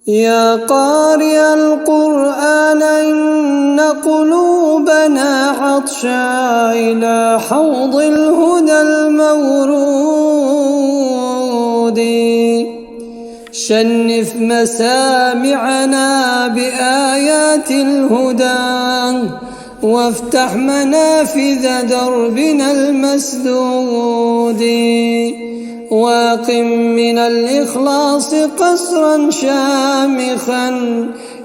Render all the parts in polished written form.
يا قارئ القرآن إن قلوبنا عطشا إلى حوض الهدى المورود. شنف مسامعنا بآيات الهدى وافتح منافذ دربنا المسدود. واقم من الإخلاص قصرا شامخا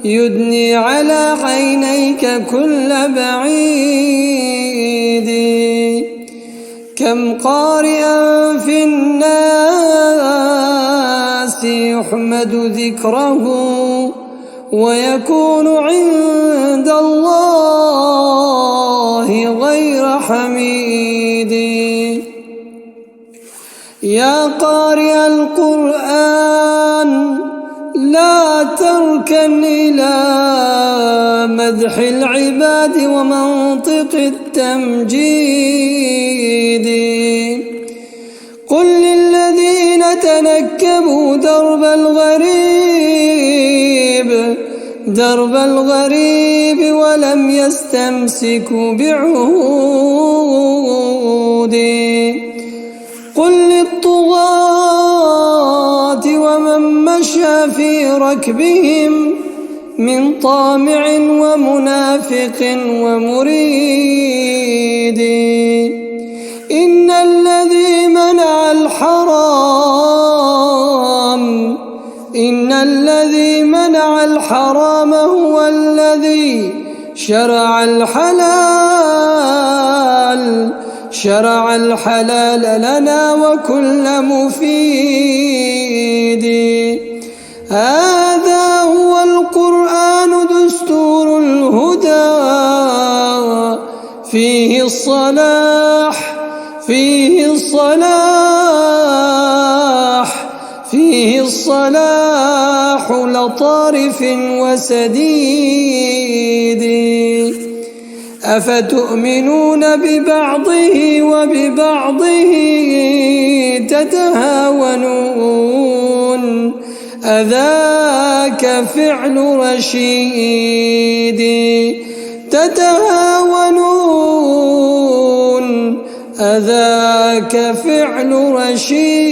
يدني على عينيك كل بعيد. كم قارئا في الناس يحمد ذكره ويكون عند الله غير حميد. يا قارئ القرآن لا تركن إلى مدح العباد ومنطق التمجيد. قل للذين تنكبوا درب الغريب ولم يستمسكوا بعهود. قل للطغاة ومن مشى في ركبهم من طامع ومنافق ومريد. إن الذي منع الحرام هو الذي شرع الحلال لنا وكل مفيد. هذا هو القرآن دستور الهدى فيه الصلاح لطارف وسديد. أفتؤمنون ببعضه وببعضه تتهاونون أذاك فعل رشيد. تتهاونون أذاك فعل رشيد.